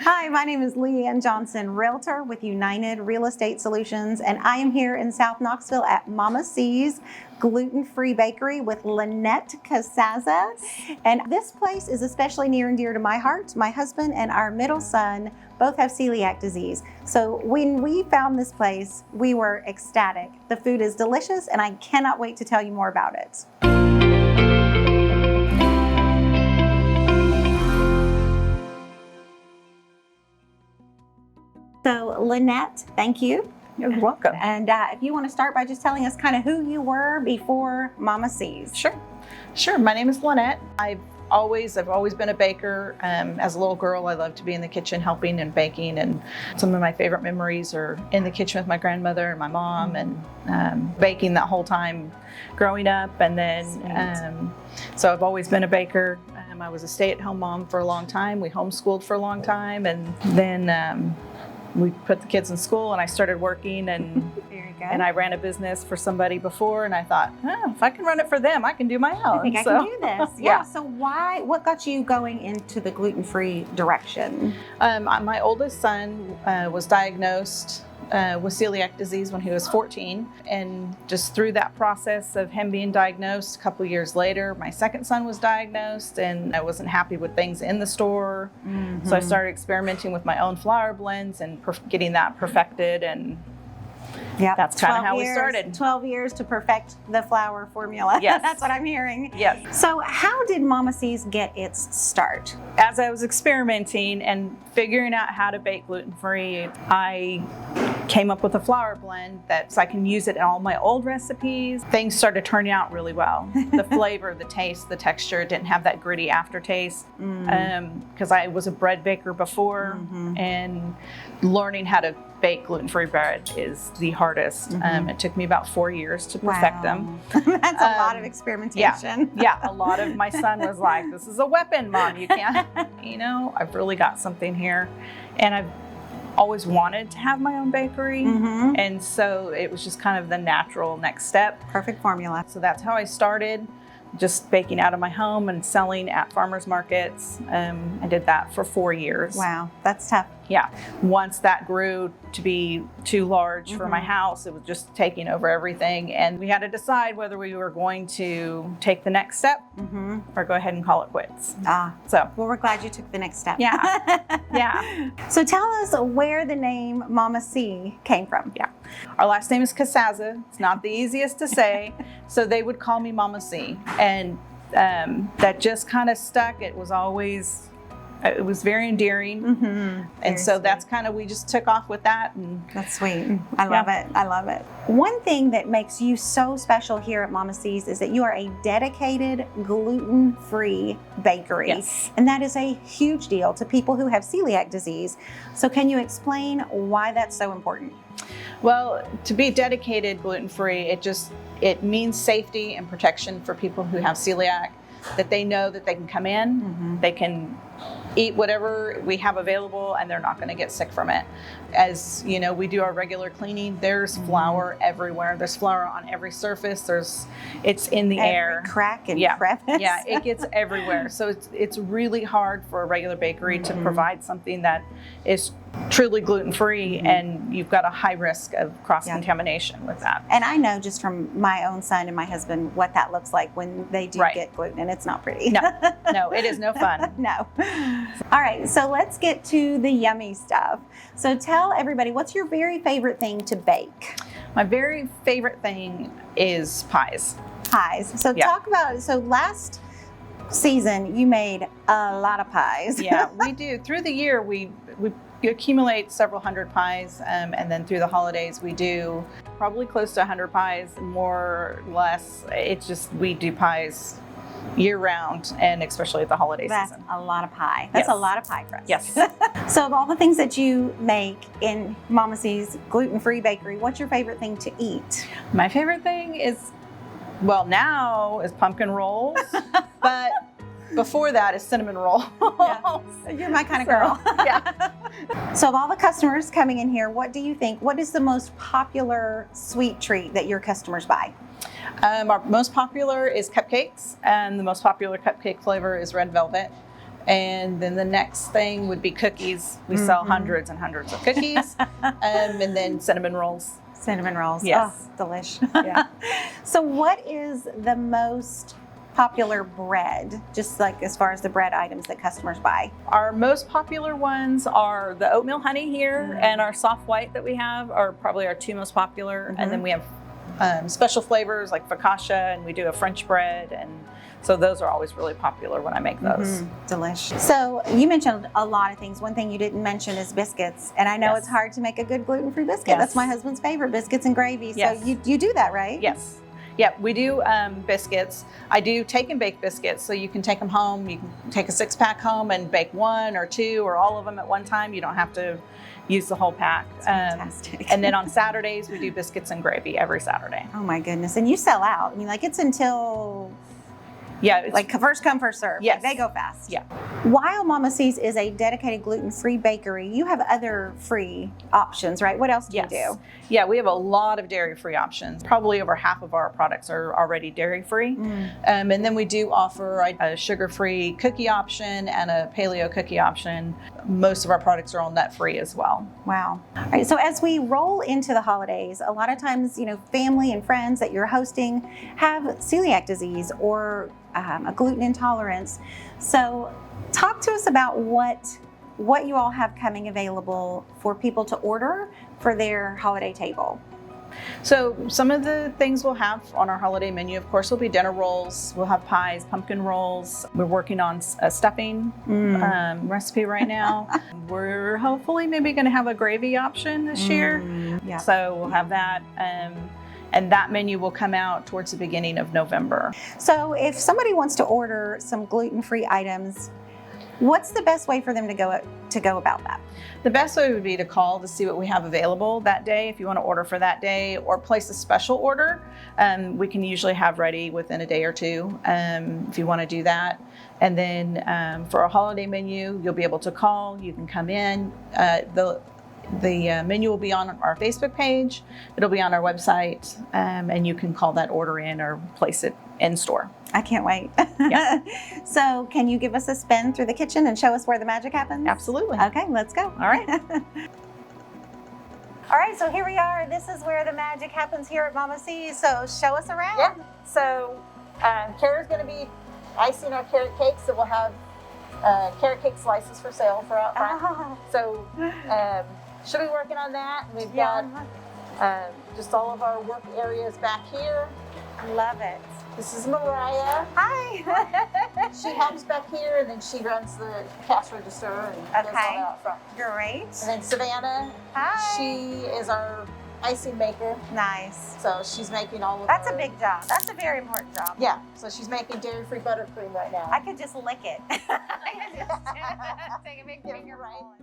Hi, my name is Leanne Johnson, Realtor with United Real Estate Solutions, and I am here in South Knoxville at Mama C's Gluten-Free Bakery with Lynnette Casaza. And this place is especially near and dear to my heart. My husband and our middle son both have celiac disease. So when we found this place, we were ecstatic. The food is delicious, and I cannot wait to tell you more about it. So Lynnette, thank you. You're welcome. And if you want to start by just telling us kind of who you were before Mama C's. Sure. My name is Lynnette. I've always been a baker. As a little girl, I loved to be in the kitchen helping and baking, and some of my favorite memories are in the kitchen with my grandmother and my mom, and baking that whole time growing up. And then, so I've always been a baker. I was a stay-at-home mom for a long time. We homeschooled for a long time, and then we put the kids in school, and I started working, and and I ran a business for somebody before, and I thought, if I can run it for them, I can do my own. I think I can do this. Yeah. So what got you going into the gluten-free direction? My oldest son was diagnosed with celiac disease when he was 14, and just through that process of him being diagnosed, a couple years later, my second son was diagnosed, and I wasn't happy with things in the store. So I started experimenting with my own flour blends and getting that perfected, and that's kind of how we started. 12 years to perfect the flour formula. Yes. That's what I'm hearing. Yes. So how did Mama C's get its start? As I was experimenting and figuring out how to bake gluten-free, I came up with a flour blend that so I can use it in all my old recipes. Things started turning out really well. The flavor, the taste, the texture didn't have that gritty aftertaste, because I was a bread baker before, and learning how to bake gluten-free bread is the hardest. It took me about 4 years to perfect them. That's a lot of experimentation. A lot of my son was like, "This is a weapon, Mom. You can't." I've really got something here, and I've always wanted to have my own bakery, and so it was just kind of the natural next step. Perfect formula. So that's how I started, just baking out of my home and selling at farmers markets. I did that for 4 years. Wow, that's tough. Yeah. Once that grew to be too large for my house, it was just taking over everything. And we had to decide whether we were going to take the next step or go ahead and call it quits. Well, we're glad you took the next step. Yeah. So tell us where the name Mama C came from. Yeah. Our last name is Casaza. It's not the easiest to say. So they would call me Mama C. And that just kind of stuck. It was very endearing. And so that's kind of, we just took off with that. And that's sweet. I love it. I love it. One thing that makes you so special here at Mama C's is that you are a dedicated gluten-free bakery. Yes. And that is a huge deal to people who have celiac disease. So can you explain why that's so important? Well, to be dedicated gluten-free, it means safety and protection for people who have celiac, that they know that they can come in, they can eat whatever we have available, and they're not going to get sick from it. As you know, we do our regular cleaning. There's flour everywhere. There's flour on every surface. It's in the air. Crack and crevice. Yeah, it gets everywhere. So it's really hard for a regular bakery to provide something that is truly gluten-free, and you've got a high risk of cross-contamination with that. And I know just from my own son and my husband what that looks like when they do get gluten, and it's not pretty. No, it is no fun. No. All right, so let's get to the yummy stuff. So tell everybody, what's your very favorite thing to bake? My very favorite thing is pies. So talk about, so last season you made a lot of pies. Yeah, we do. Through the year, we accumulate several hundred pies, and then through the holidays we do probably close to 100 pies, more or less. It's just, we do pies year round, and especially at the holiday season. That's a lot of pie. That's a lot of pie crust. Yes. So of all the things that you make in Mama C's gluten-free bakery, what's your favorite thing to eat? My favorite thing is, well, now is pumpkin rolls, but before that is cinnamon rolls. You're my kind of girl. So of all the customers coming in here, what do you think, what is the most popular sweet treat that your customers buy? Our most popular is cupcakes, and the most popular cupcake flavor is red velvet. And then the next thing would be cookies. We sell hundreds and hundreds of cookies. And then cinnamon rolls. Cinnamon rolls. Yes. Oh, delish. Yeah. So what is the most popular bread, just like as far as the bread items that customers buy? Our most popular ones are the oatmeal honey here and our soft white that we have are probably our two most popular. And then we have special flavors like focaccia, and we do a French bread, and so those are always really popular when I make those. Delish. So you mentioned a lot of things. One thing you didn't mention is biscuits, and I know it's hard to make a good gluten-free biscuit. Yes. That's my husband's favorite, biscuits and gravy. Yes. So you do that, right? Yes. Yeah, we do biscuits. I do take and bake biscuits, so you can take them home. You can take a 6-pack home and bake 1 or 2 or all of them at one time. You don't have to use the whole pack. Fantastic. And then on Saturdays, we do biscuits and gravy every Saturday. Oh my goodness. And you sell out. I mean, like it's until Yeah, like first come, first serve. Yes. Like, they go fast. Yeah. While Mama C's is a dedicated gluten-free bakery, you have other free options, right? What else do you do? Yeah, we have a lot of dairy-free options. Probably over half of our products are already dairy-free. And then we do offer a sugar-free cookie option and a paleo cookie option. Most of our products are all nut-free as well. Wow. All right, so as we roll into the holidays, a lot of times, you know, family and friends that you're hosting have celiac disease or a gluten intolerance. So talk to us about what you all have coming available for people to order for their holiday table. So some of the things we'll have on our holiday menu, of course, will be dinner rolls. We'll have pies, pumpkin rolls. We're working on a stuffing recipe right now. We're hopefully maybe going to have a gravy option this year. Yeah. So we'll have that. And that menu will come out towards the beginning of November. So if somebody wants to order some gluten-free items, what's the best way for them to go about that? The best way would be to call to see what we have available that day if you want to order for that day, or place a special order. We can usually have ready within a day or two if you want to do that. And then for a holiday menu, you'll be able to call. You can come in. The menu will be on our Facebook page. It'll be on our website, and you can call that order in or place it in store. I can't wait. Yeah. So can you give us a spin through the kitchen and show us where the magic happens? Absolutely. Okay, let's go. All right. All right, so here we are. This is where the magic happens here at Mama C's. So show us around. Yeah. So Kara's going to be icing our carrot cakes. So we'll have carrot cake slices for sale for out front. Ah. So she'll be working on that. We've got just all of our work areas back here. Love it. This is Mariah. Hi. She helps back here, and then she runs the cash register and does all that out front. Great. And then Savannah, Hi. she is our icing maker. Nice. So she's making all of That's our, a big job. That's a very important job. Yeah, so she's making dairy-free buttercream right now. I could just lick it. I could just take a big finger right. roll.